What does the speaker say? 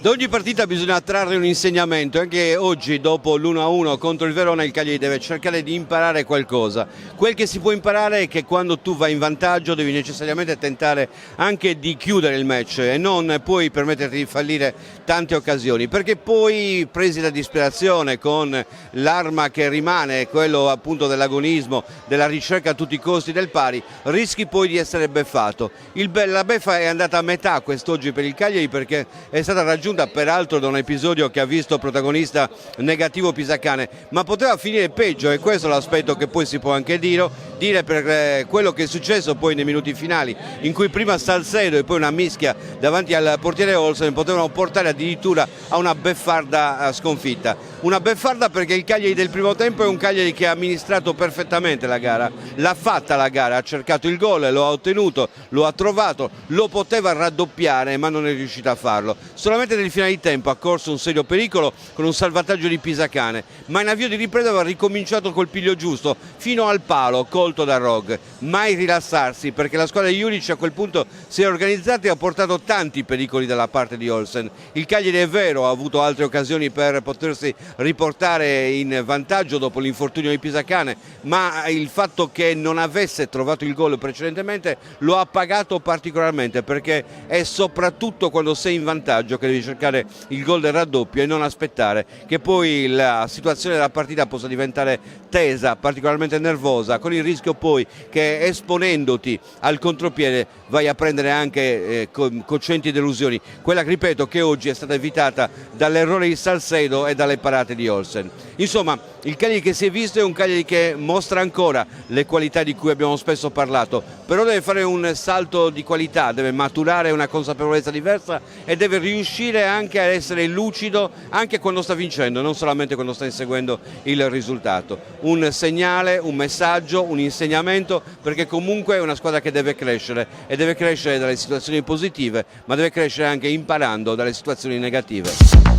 Da ogni partita bisogna trarre un insegnamento, anche oggi dopo l'1-1 contro il Verona il Cagliari deve cercare di imparare qualcosa. Quel che si può imparare è che quando tu vai in vantaggio devi necessariamente tentare anche di chiudere il match e non puoi permetterti di fallire tante occasioni, perché poi presi da disperazione con l'arma che rimane, quello appunto dell'agonismo, della ricerca a tutti i costi del pari, rischi poi di essere beffato. La beffa è andata a metà quest'oggi per il Cagliari perché è stata raggiunta peraltro da un episodio che ha visto protagonista negativo Pisacane, ma poteva finire peggio e questo è l'aspetto che poi si può anche dire per quello che è successo poi nei minuti finali, in cui prima Salcedo e poi una mischia davanti al portiere Olsen potevano portare addirittura a una beffarda sconfitta. Una beffarda perché il Cagliari del primo tempo è un Cagliari che ha amministrato perfettamente la gara, l'ha fatta la gara, ha cercato il gol, lo ha ottenuto, lo ha trovato, lo poteva raddoppiare ma non è riuscito a farlo. Solamente nel finale di tempo ha corso un serio pericolo con un salvataggio di Pisacane, ma in avvio di ripresa aveva ricominciato col piglio giusto fino al palo colto da Rog. Mai rilassarsi perché la squadra di Juric a quel punto si è organizzata e ha portato tanti pericoli dalla parte di Olsen. Il Cagliari è vero ha avuto altre occasioni per potersi riportare in vantaggio dopo l'infortunio di Pisacane, ma il fatto che non avesse trovato il gol precedentemente lo ha pagato particolarmente, perché è soprattutto quando sei in vantaggio che devi cercare il gol del raddoppio e non aspettare che poi la situazione della partita possa diventare tesa, particolarmente nervosa, con il rischio poi che esponendoti al contropiede vai a prendere anche cocenti delusioni, quella che ripeto che oggi è stata evitata dall'errore di Salcedo e dalle parate di Olsen. Insomma, il Cagliari che si è visto è un Cagliari che mostra ancora le qualità di cui abbiamo spesso parlato, però deve fare un salto di qualità, deve maturare una consapevolezza diversa e deve riuscire anche a essere lucido anche quando sta vincendo, non solamente quando sta inseguendo il risultato. Un segnale, un messaggio, un insegnamento, perché comunque è una squadra che deve crescere e deve crescere dalle situazioni positive, ma deve crescere anche imparando dalle situazioni negative.